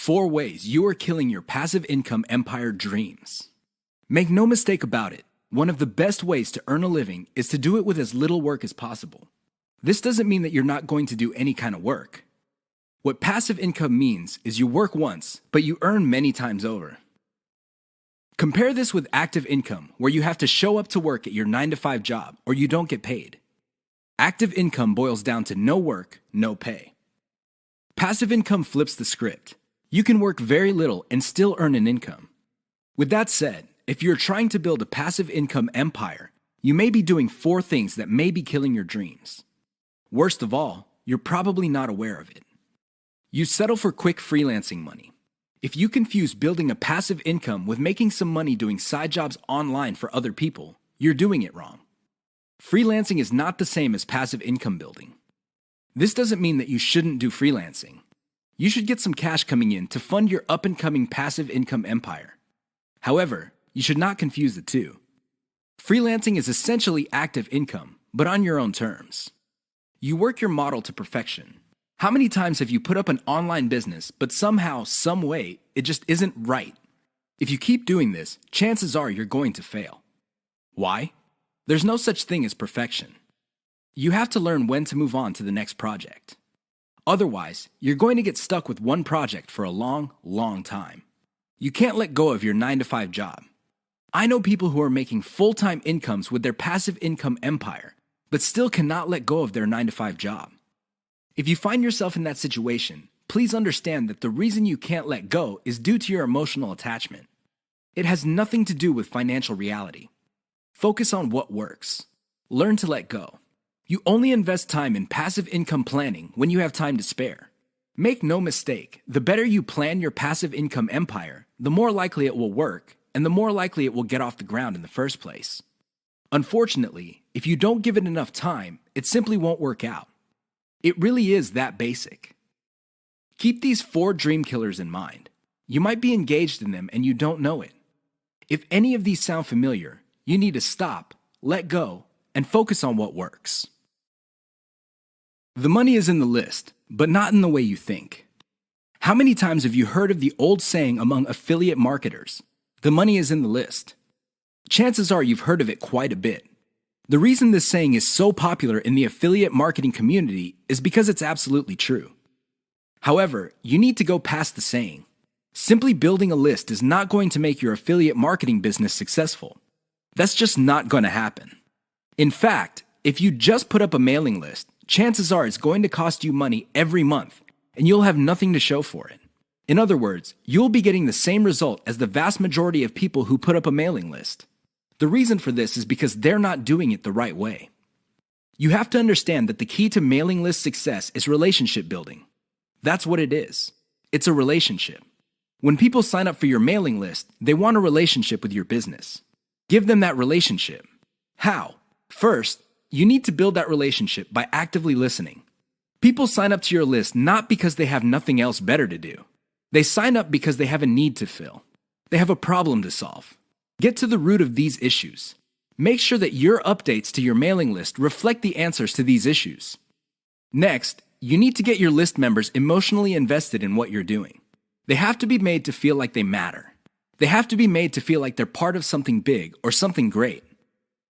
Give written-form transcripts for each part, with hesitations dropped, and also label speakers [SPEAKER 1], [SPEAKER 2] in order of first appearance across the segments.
[SPEAKER 1] 4 ways you are killing your passive income empire dreams. Make no mistake about it, one of the best ways to earn a living is to do it with as little work as possible. This doesn't mean that you're not going to do any kind of work. What passive income means is you work once, but you earn many times over. Compare this with active income, where you have to show up to work at your 9-to-5 job or you don't get paid. Active income boils down to no work, no pay. Passive income flips the script. You can work very little and still earn an income. With that said, if you're trying to build a passive income empire, you may be doing 4 things that may be killing your dreams. Worst of all, you're probably not aware of it. You settle for quick freelancing money. If you confuse building a passive income with making some money doing side jobs online for other people, you're doing it wrong. Freelancing is not the same as passive income building. This doesn't mean that you shouldn't do freelancing. You should get some cash coming in to fund your up-and-coming passive income empire. However, you should not confuse the two. Freelancing is essentially active income, but on your own terms. You work your model to perfection. How many times have you put up an online business, but somehow, some way, it just isn't right? If you keep doing this, chances are you're going to fail. Why? There's no such thing as perfection. You have to learn when to move on to the next project. Otherwise, you're going to get stuck with one project for a long, long time. You can't let go of your 9-to-5 job. I know people who are making full-time incomes with their passive income empire, but still cannot let go of their 9-to-5 job. If you find yourself in that situation, please understand that the reason you can't let go is due to your emotional attachment. It has nothing to do with financial reality. Focus on what works. Learn to let go. You only invest time in passive income planning when you have time to spare. Make no mistake, the better you plan your passive income empire, the more likely it will work, and the more likely it will get off the ground in the first place. Unfortunately, if you don't give it enough time, it simply won't work out. It really is that basic. Keep these 4 dream killers in mind. You might be engaged in them and you don't know it. If any of these sound familiar, you need to stop, let go, and focus on what works. The money is in the list, but not in the way you think. How many times have you heard of the old saying among affiliate marketers, "The money is in the list"? Chances are you've heard of it quite a bit. The reason this saying is so popular in the affiliate marketing community is because it's absolutely true. However, you need to go past the saying. Simply building a list is not going to make your affiliate marketing business successful. That's just not going to happen. In fact, if you just put up a mailing list, chances are it's going to cost you money every month, and you'll have nothing to show for it. In other words, you'll be getting the same result as the vast majority of people who put up a mailing list. The reason for this is because they're not doing it the right way. You have to understand that the key to mailing list success is relationship building. That's what it is. It's a relationship. When people sign up for your mailing list, they want a relationship with your business. Give them that relationship. How? First, you need to build that relationship by actively listening. People sign up to your list not because they have nothing else better to do. They sign up because they have a need to fill. They have a problem to solve. Get to the root of these issues. Make sure that your updates to your mailing list reflect the answers to these issues. Next, you need to get your list members emotionally invested in what you're doing. They have to be made to feel like they matter. They have to be made to feel like they're part of something big or something great.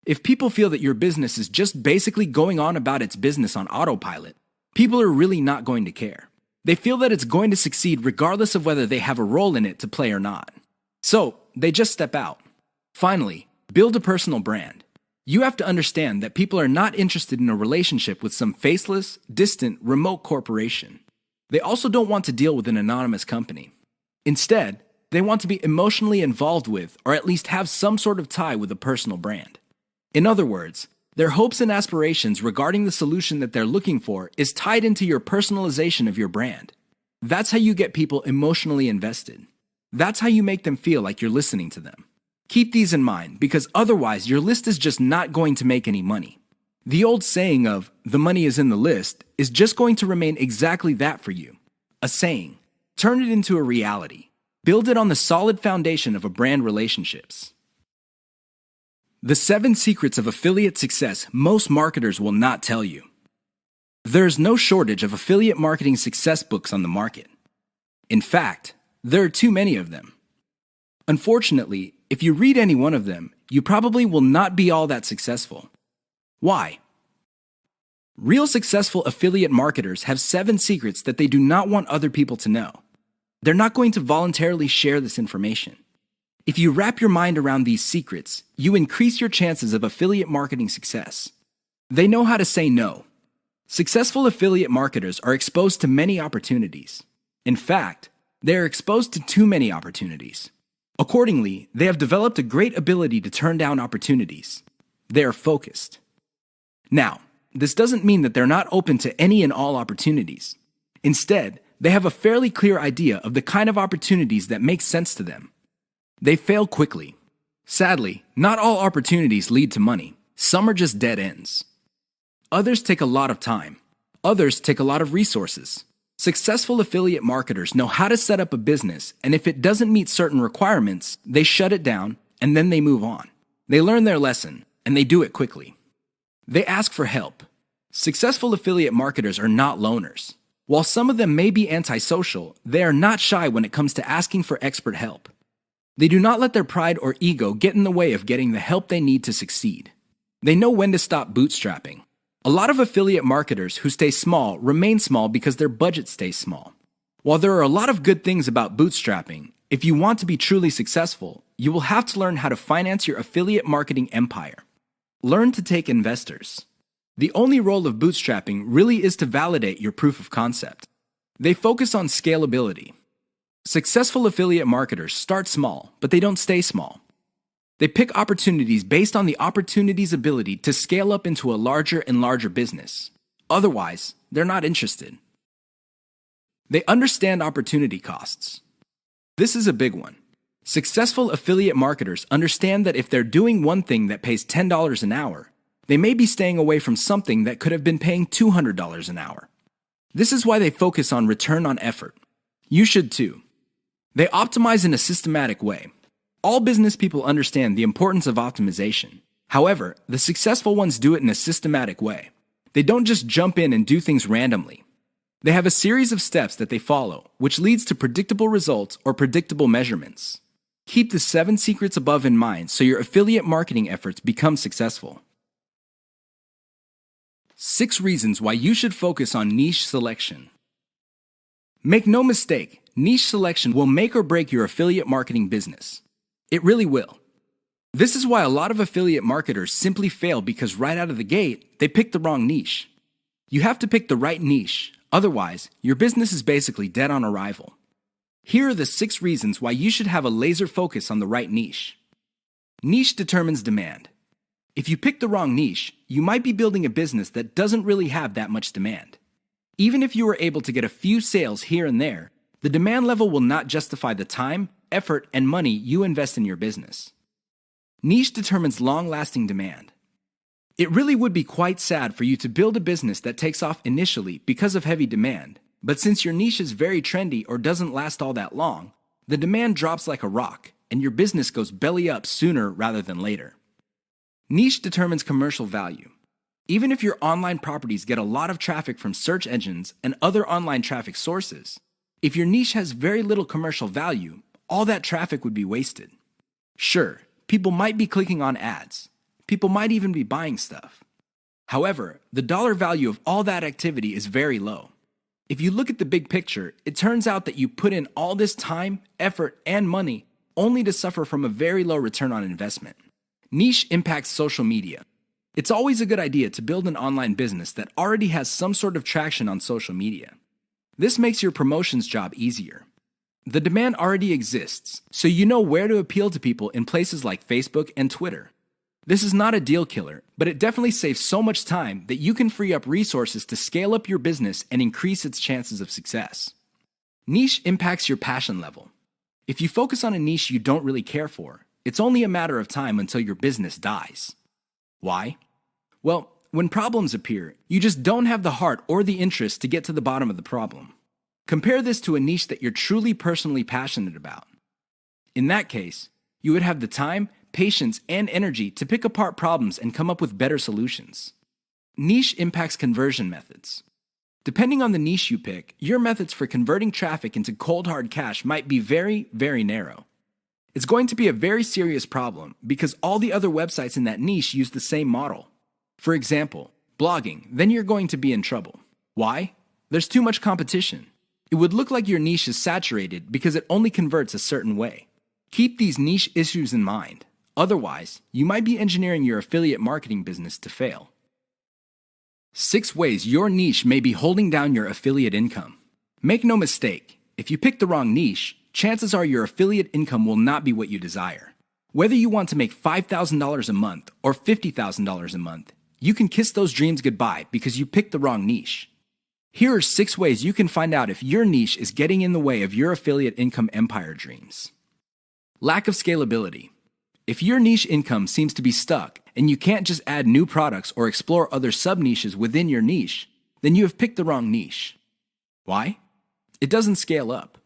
[SPEAKER 1] If people feel that your business is just basically going on about its business on autopilot, people are really not going to care. They feel that it's going to succeed regardless of whether they have a role in it to play or not. So, they just step out. Finally, build a personal brand. You have to understand that people are not interested in a relationship with some faceless, distant, remote corporation. They also don't want to deal with an anonymous company. Instead, they want to be emotionally involved with, or at least have some sort of tie with a personal brand. In other words, their hopes and aspirations regarding the solution that they're looking for is tied into your personalization of your brand. That's how you get people emotionally invested. That's how you make them feel like you're listening to them. Keep these in mind, because otherwise your list is just not going to make any money. The old saying of, "the money is in the list," is just going to remain exactly that for you. A saying. Turn it into a reality. Build it on the solid foundation of a brand relationships. The 7 secrets of affiliate success most marketers will not tell you. There is no shortage of affiliate marketing success books on the market. In fact, There are too many of them. Unfortunately, if you read any one of them, you probably will not be all that successful. Why? Real successful affiliate marketers have 7 secrets that they do not want other people to know. They're not going to voluntarily share this information. If you wrap your mind around these secrets, you increase your chances of affiliate marketing success. They know how to say no. Successful affiliate marketers are exposed to many opportunities. In fact, they are exposed to too many opportunities. Accordingly, they have developed a great ability to turn down opportunities. They are focused. Now, this doesn't mean that they're not open to any and all opportunities. Instead, they have a fairly clear idea of the kind of opportunities that make sense to them. They fail quickly. Sadly, not all opportunities lead to money. Some are just dead ends. Others take a lot of time. Others take a lot of resources. Successful affiliate marketers know how to set up a business, and if it doesn't meet certain requirements, they shut it down, and then they move on. They learn their lesson, and they do it quickly. They ask for help. Successful affiliate marketers are not loners. While some of them may be antisocial, they are not shy when it comes to asking for expert help. They do not let their pride or ego get in the way of getting the help they need to succeed. They know when to stop bootstrapping. A lot of affiliate marketers who stay small remain small because their budget stays small. While there are a lot of good things about bootstrapping, if you want to be truly successful, you will have to learn how to finance your affiliate marketing empire. Learn to take investors. The only role of bootstrapping really is to validate your proof of concept. They focus on scalability. Successful affiliate marketers start small, but they don't stay small. They pick opportunities based on the opportunity's ability to scale up into a larger and larger business. Otherwise, they're not interested. They understand opportunity costs. This is a big one. Successful affiliate marketers understand that if they're doing one thing that pays $10 an hour, they may be staying away from something that could have been paying $200 an hour. This is why they focus on return on effort. You should too. They optimize in a systematic way. All business people understand the importance of optimization. However, the successful ones do it in a systematic way. They don't just jump in and do things randomly. They have a series of steps that they follow, which leads to predictable results or predictable measurements. Keep the 7 secrets above in mind so your affiliate marketing efforts become successful. 6 reasons why you should focus on niche selection. Make no mistake, niche selection will make or break your affiliate marketing business. It really will. This is why a lot of affiliate marketers simply fail because right out of the gate, they pick the wrong niche. You have to pick the right niche, otherwise, your business is basically dead on arrival. Here are the 6 reasons why you should have a laser focus on the right niche. Niche determines demand. If you pick the wrong niche, you might be building a business that doesn't really have that much demand. Even if you were able to get a few sales here and there, the demand level will not justify the time, effort, and money you invest in your business. Niche determines long-lasting demand. It really would be quite sad for you to build a business that takes off initially because of heavy demand, but since your niche is very trendy or doesn't last all that long, the demand drops like a rock, and your business goes belly up sooner rather than later. Niche determines commercial value. Even if your online properties get a lot of traffic from search engines and other online traffic sources, if your niche has very little commercial value, all that traffic would be wasted. Sure, people might be clicking on ads. People might even be buying stuff. However, the dollar value of all that activity is very low. If you look at the big picture, it turns out that you put in all this time, effort, and money only to suffer from a very low return on investment. Niche impacts social media. It's always a good idea to build an online business that already has some sort of traction on social media. This makes your promotions job easier. The demand already exists, so you know where to appeal to people in places like Facebook and Twitter. This is not a deal killer, but it definitely saves so much time that you can free up resources to scale up your business and increase its chances of success. Niche impacts your passion level. If you focus on a niche you don't really care for, it's only a matter of time until your business dies. Why? Well, when problems appear, you just don't have the heart or the interest to get to the bottom of the problem. Compare this to a niche that you're truly personally passionate about. In that case, you would have the time, patience, and energy to pick apart problems and come up with better solutions. Niche impacts conversion methods. Depending on the niche you pick, your methods for converting traffic into cold hard cash might be very, very narrow. It's going to be a very serious problem because all the other websites in that niche use the same model. For example, blogging, then you're going to be in trouble. Why? There's too much competition. It would look like your niche is saturated because it only converts a certain way. Keep these niche issues in mind. Otherwise, you might be engineering your affiliate marketing business to fail. 6 ways your niche may be holding down your affiliate income. Make no mistake, if you pick the wrong niche, chances are your affiliate income will not be what you desire. Whether you want to make $5,000 a month or $50,000 a month, you can kiss those dreams goodbye because you picked the wrong niche. Here are 6 ways you can find out if your niche is getting in the way of your affiliate income empire dreams. Lack of scalability. If your niche income seems to be stuck and you can't just add new products or explore other sub-niches within your niche, then you have picked the wrong niche. Why? It doesn't scale up.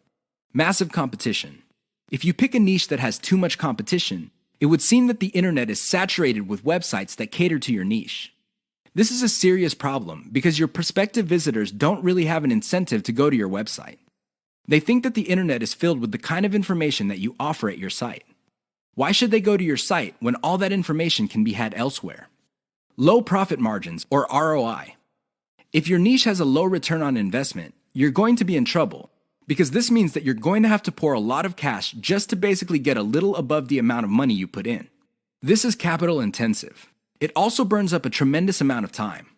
[SPEAKER 1] Massive competition. If you pick a niche that has too much competition, it would seem that the internet is saturated with websites that cater to your niche. This is a serious problem because your prospective visitors don't really have an incentive to go to your website. They think that the internet is filled with the kind of information that you offer at your site. Why should they go to your site when all that information can be had elsewhere? Low profit margins, or ROI. If your niche has a low return on investment, you're going to be in trouble because this means that you're going to have to pour a lot of cash just to basically get a little above the amount of money you put in. This is capital intensive. It also burns up a tremendous amount of time.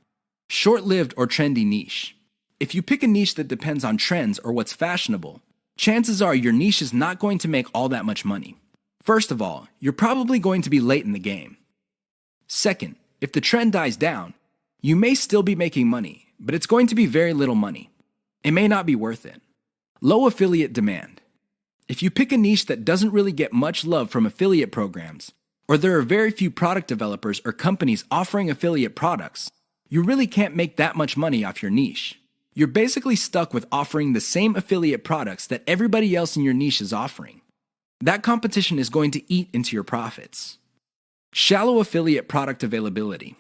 [SPEAKER 1] Short-lived or trendy niche. If you pick a niche that depends on trends or what's fashionable, chances are your niche is not going to make all that much money. First of all, you're probably going to be late in the game. Second, if the trend dies down, you may still be making money, but it's going to be very little money. It may not be worth it. Low affiliate demand. If you pick a niche that doesn't really get much love from affiliate programs, or there are very few product developers or companies offering affiliate products, you really can't make that much money off your niche. You're basically stuck with offering the same affiliate products that everybody else in your niche is offering. That competition is going to eat into your profits. Shallow affiliate product availability.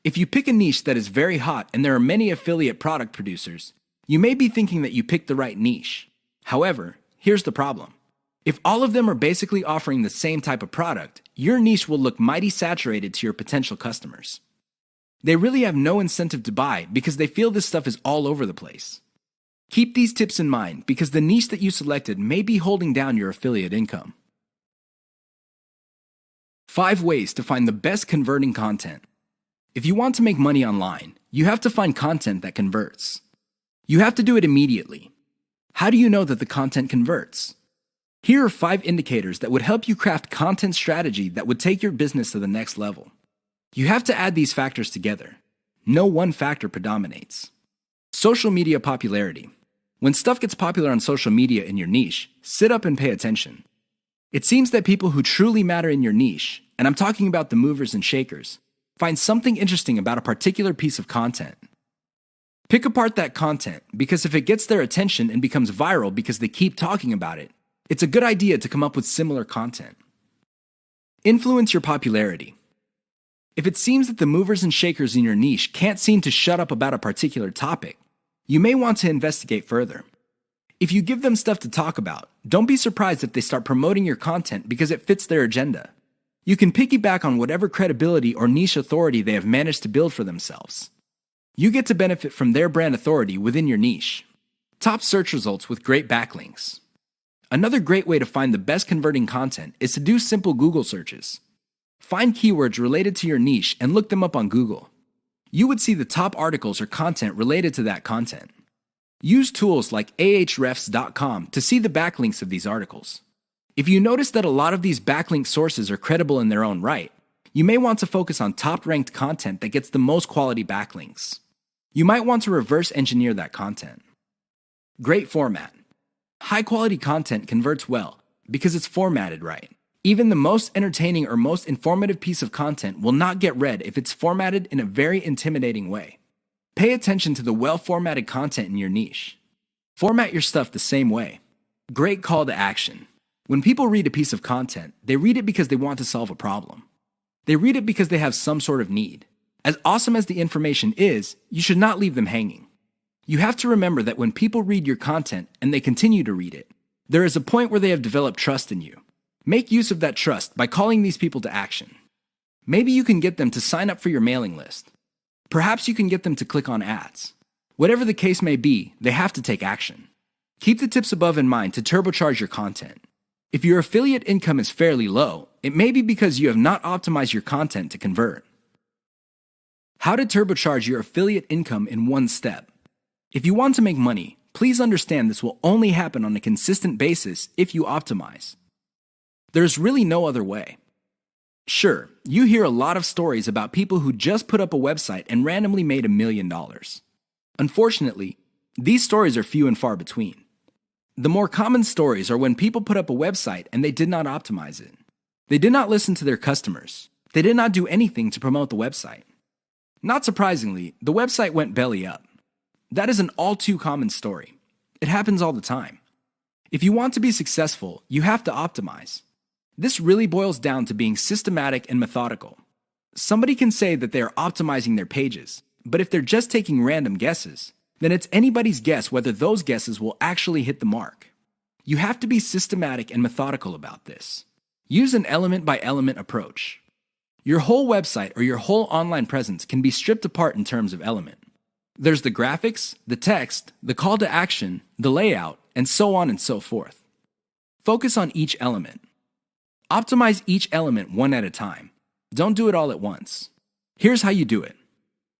[SPEAKER 1] If you pick a niche that is very hot and there are many affiliate product producers, you may be thinking that you picked the right niche. However, here's the problem. If all of them are basically offering the same type of product, your niche will look mighty saturated to your potential customers. They really have no incentive to buy because they feel this stuff is all over the place. Keep these tips in mind because the niche that you selected may be holding down your affiliate income. 5 ways to find the best converting content. If you want to make money online, you have to find content that converts. You have to do it immediately. How do you know that the content converts? Here are 5 indicators that would help you craft content strategy that would take your business to the next level. You have to add these factors together. No one factor predominates. Social media popularity. When stuff gets popular on social media in your niche, sit up and pay attention. It seems that people who truly matter in your niche, and I'm talking about the movers and shakers, find something interesting about a particular piece of content. Pick apart that content because if it gets their attention and becomes viral because they keep talking about it, it's a good idea to come up with similar content. Influence your popularity. If it seems that the movers and shakers in your niche can't seem to shut up about a particular topic, you may want to investigate further. If you give them stuff to talk about, don't be surprised if they start promoting your content because it fits their agenda. You can piggyback on whatever credibility or niche authority they have managed to build for themselves. You get to benefit from their brand authority within your niche. Top search results with great backlinks. Another great way to find the best converting content is to do simple Google searches. Find keywords related to your niche and look them up on Google. You would see the top articles or content related to that content. Use tools like ahrefs.com to see the backlinks of these articles. If you notice that a lot of these backlink sources are credible in their own right, you may want to focus on top-ranked content that gets the most quality backlinks. You might want to reverse engineer that content. Great format. High-quality content converts well because it's formatted right. Even the most entertaining or most informative piece of content will not get read if it's formatted in a very intimidating way. Pay attention to the well-formatted content in your niche. Format your stuff the same way. Great call to action. When people read a piece of content, they read it because they want to solve a problem. They read it because they have some sort of need. As awesome as the information is, you should not leave them hanging. You have to remember that when people read your content and they continue to read it, there is a point where they have developed trust in you. Make use of that trust by calling these people to action. Maybe you can get them to sign up for your mailing list. Perhaps you can get them to click on ads. Whatever the case may be, they have to take action. Keep the tips above in mind to turbocharge your content. If your affiliate income is fairly low, it may be because you have not optimized your content to convert. How to turbocharge your affiliate income in one step. If you want to make money, please understand this will only happen on a consistent basis if you optimize. There's really no other way. Sure, you hear a lot of stories about people who just put up a website and randomly made $1 million. Unfortunately, these stories are few and far between. The more common stories are when people put up a website and they did not optimize it. They did not listen to their customers. They did not do anything to promote the website. Not surprisingly, the website went belly up. That is an all too common story. It happens all the time. If you want to be successful, you have to optimize. This really boils down to being systematic and methodical. Somebody can say that they are optimizing their pages, but if they're just taking random guesses, then it's anybody's guess whether those guesses will actually hit the mark. You have to be systematic and methodical about this. Use an element-by-element approach. Your whole website or your whole online presence can be stripped apart in terms of element. There's the graphics, the text, the call to action, the layout, and so on and so forth. Focus on each element. Optimize each element one at a time. Don't do it all at once. Here's how you do it.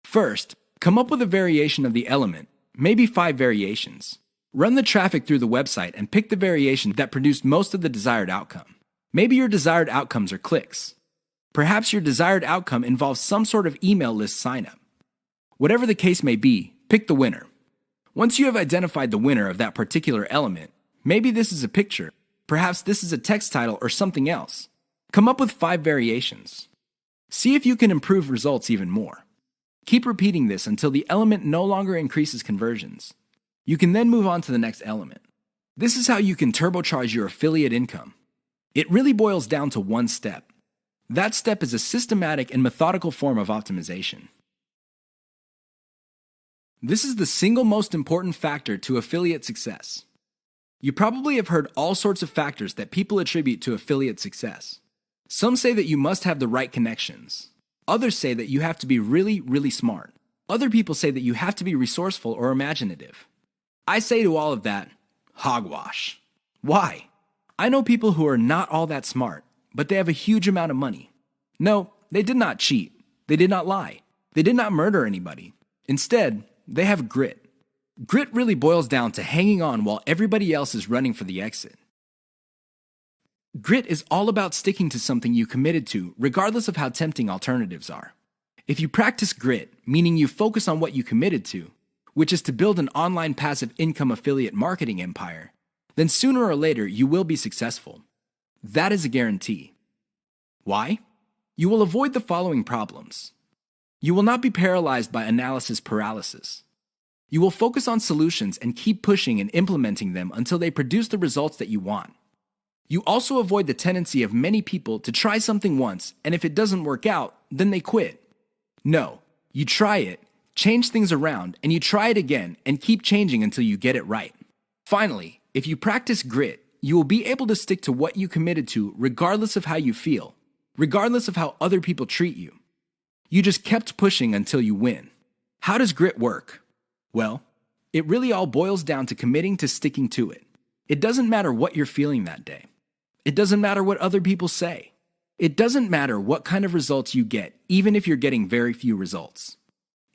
[SPEAKER 1] First, come up with a variation of the element, maybe 5 variations. Run the traffic through the website and pick the variation that produced most of the desired outcome. Maybe your desired outcomes are clicks. Perhaps your desired outcome involves some sort of email list signup. Whatever the case may be, pick the winner. Once you have identified the winner of that particular element, maybe this is a picture, perhaps this is a text title or something else. Come up with 5 variations. See if you can improve results even more. Keep repeating this until the element no longer increases conversions. You can then move on to the next element. This is how you can turbocharge your affiliate income. It really boils down to one step. That step is a systematic and methodical form of optimization. This is the single most important factor to affiliate success. You probably have heard all sorts of factors that people attribute to affiliate success. Some say that you must have the right connections. Others say that you have to be really, really smart. Other people say that you have to be resourceful or imaginative. I say to all of that, hogwash. Why? I know people who are not all that smart, but they have a huge amount of money. No, they did not cheat. They did not lie. They did not murder anybody. Instead, they have grit. Grit really boils down to hanging on while everybody else is running for the exit. Grit is all about sticking to something you committed to, regardless of how tempting alternatives are. If you practice grit, meaning you focus on what you committed to, which is to build an online passive income affiliate marketing empire, then sooner or later you will be successful. That is a guarantee. Why? You will avoid the following problems. You will not be paralyzed by analysis paralysis. You will focus on solutions and keep pushing and implementing them until they produce the results that you want. You also avoid the tendency of many people to try something once, and if it doesn't work out, then they quit. No, you try it, change things around, and you try it again and keep changing until you get it right. Finally, if you practice grit, you will be able to stick to what you committed to regardless of how you feel, regardless of how other people treat you. You just kept pushing until you win. How does grit work? Well, it really all boils down to committing to sticking to it. It doesn't matter what you're feeling that day. It doesn't matter what other people say. It doesn't matter what kind of results you get, even if you're getting very few results.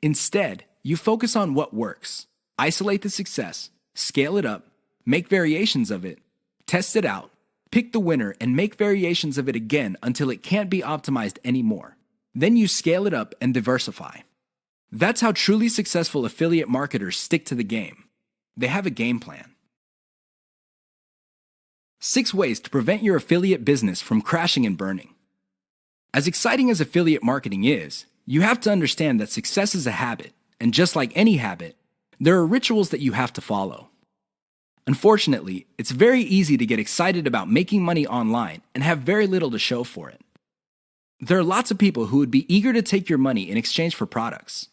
[SPEAKER 1] Instead, you focus on what works. Isolate the success, scale it up, make variations of it, test it out, pick the winner, and make variations of it again until it can't be optimized anymore. Then you scale it up and diversify. That's how truly successful affiliate marketers stick to the game. They have a game plan. 6 ways to prevent your affiliate business from crashing and burning. As exciting as affiliate marketing is, you have to understand that success is a habit, and just like any habit, there are rituals that you have to follow. Unfortunately, it's very easy to get excited about making money online and have very little to show for it. There are lots of people who would be eager to take your money in exchange for products.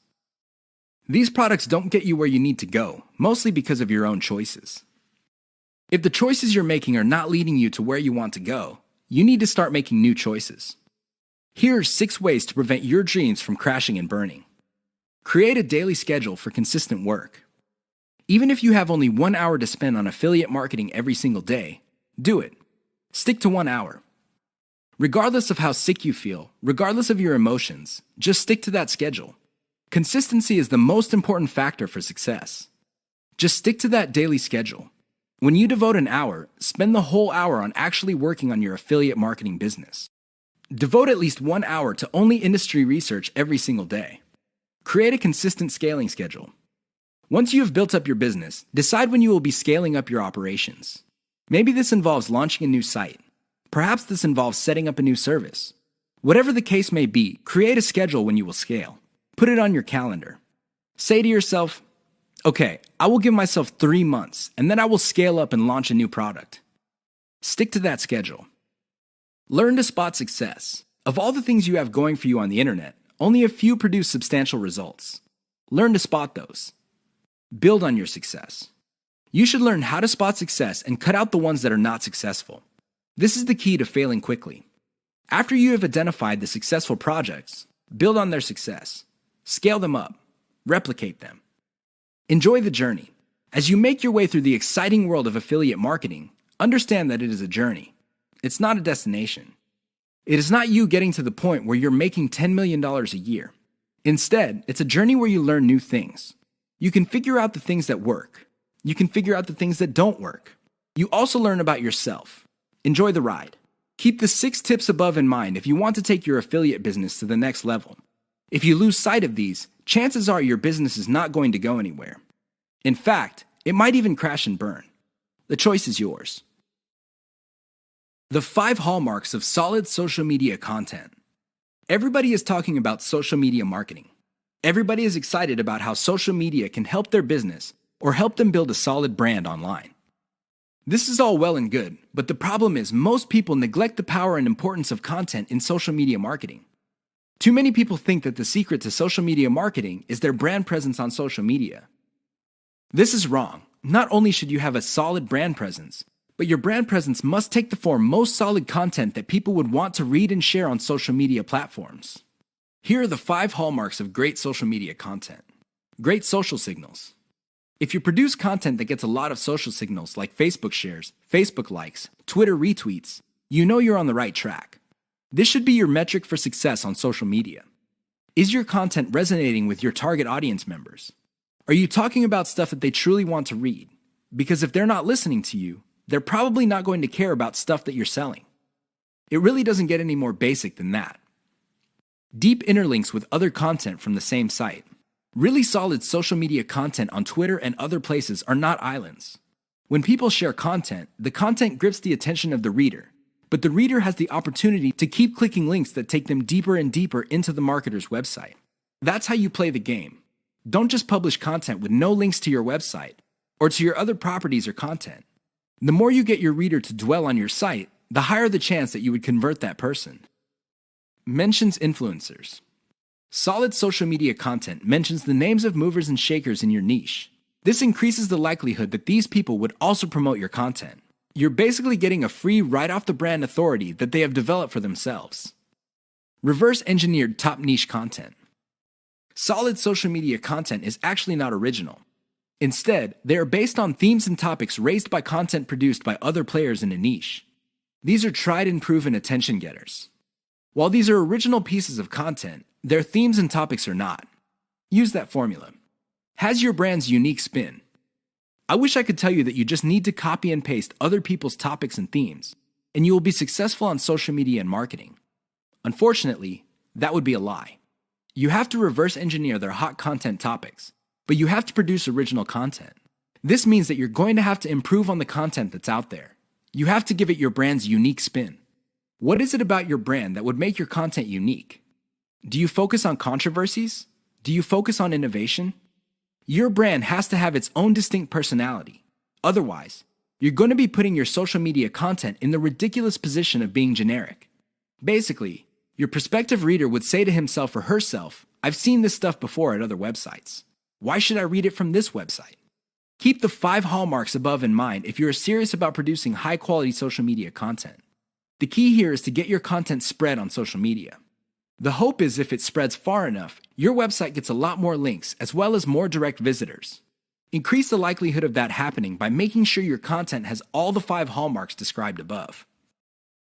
[SPEAKER 1] These products don't get you where you need to go, mostly because of your own choices. If the choices you're making are not leading you to where you want to go, you need to start making new choices. Here are 6 ways to prevent your dreams from crashing and burning. Create a daily schedule for consistent work. Even if you have only 1 hour to spend on affiliate marketing every single day, do it. Stick to 1 hour. Regardless of how sick you feel, regardless of your emotions, just stick to that schedule. Consistency is the most important factor for success. Just stick to that daily schedule. When you devote an hour, spend the whole hour on actually working on your affiliate marketing business. Devote at least 1 hour to only industry research every single day. Create a consistent scaling schedule. Once you have built up your business, decide when you will be scaling up your operations. Maybe this involves launching a new site. Perhaps this involves setting up a new service. Whatever the case may be, create a schedule when you will scale. Put it on your calendar. Say to yourself, okay, I will give myself 3 months, and then I will scale up and launch a new product. Stick to that schedule. Learn to spot success. Of all the things you have going for you on the internet, only a few produce substantial results. Learn to spot those. Build on your success. You should learn how to spot success and cut out the ones that are not successful. This is the key to failing quickly. After you have identified the successful projects, build on their success. Scale them up. Replicate them. Enjoy the journey. As you make your way through the exciting world of affiliate marketing, understand that it is a journey. It's not a destination. It is not you getting to the point where you're making $10 million a year. Instead, it's a journey where you learn new things. You can figure out the things that work. You can figure out the things that don't work. You also learn about yourself. Enjoy the ride. Keep the 6 tips above in mind if you want to take your affiliate business to the next level. If you lose sight of these, chances are your business is not going to go anywhere. In fact, it might even crash and burn. The choice is yours. The 5 hallmarks of solid social media content. Everybody is talking about social media marketing. Everybody is excited about how social media can help their business or help them build a solid brand online. This is all well and good, but the problem is most people neglect the power and importance of content in social media marketing. Too many people think that the secret to social media marketing is their brand presence on social media. This is wrong. Not only should you have a solid brand presence, but your brand presence must take the form most solid content that people would want to read and share on social media platforms. Here are the 5 hallmarks of great social media content. Great social signals. If you produce content that gets a lot of social signals like Facebook shares, Facebook likes, Twitter retweets, you know you're on the right track. This should be your metric for success on social media. Is your content resonating with your target audience members? Are you talking about stuff that they truly want to read? Because if they're not listening to you, they're probably not going to care about stuff that you're selling. It really doesn't get any more basic than that. Deep interlinks with other content from the same site. Really solid social media content on Twitter and other places are not islands. When people share content, the content grips the attention of the reader, but the reader has the opportunity to keep clicking links that take them deeper and deeper into the marketer's website. That's how you play the game. Don't just publish content with no links to your website or to your other properties or content. The more you get your reader to dwell on your site, the higher the chance that you would convert that person. Mentions influencers. Solid social media content mentions the names of movers and shakers in your niche. This increases the likelihood that these people would also promote your content. You're basically getting a free right-off-the-brand authority that they have developed for themselves. Reverse-engineered top niche content. Solid social media content is actually not original. Instead, they are based on themes and topics raised by content produced by other players in a niche. These are tried and proven attention getters. While these are original pieces of content, their themes and topics are not. Use that formula. Has your brand's unique spin. I wish I could tell you that you just need to copy and paste other people's topics and themes, and you will be successful on social media and marketing. Unfortunately, that would be a lie. You have to reverse engineer their hot content topics, but you have to produce original content. This means that you're going to have to improve on the content that's out there. You have to give it your brand's unique spin. What is it about your brand that would make your content unique? Do you focus on controversies? Do you focus on innovation? Your brand has to have its own distinct personality. Otherwise, you're going to be putting your social media content in the ridiculous position of being generic. Basically, your prospective reader would say to himself or herself, I've seen this stuff before at other websites. Why should I read it from this website? Keep the 5 hallmarks above in mind if you're serious about producing high-quality social media content. The key here is to get your content spread on social media. The hope is if it spreads far enough, your website gets a lot more links as well as more direct visitors. Increase the likelihood of that happening by making sure your content has all the 5 hallmarks described above.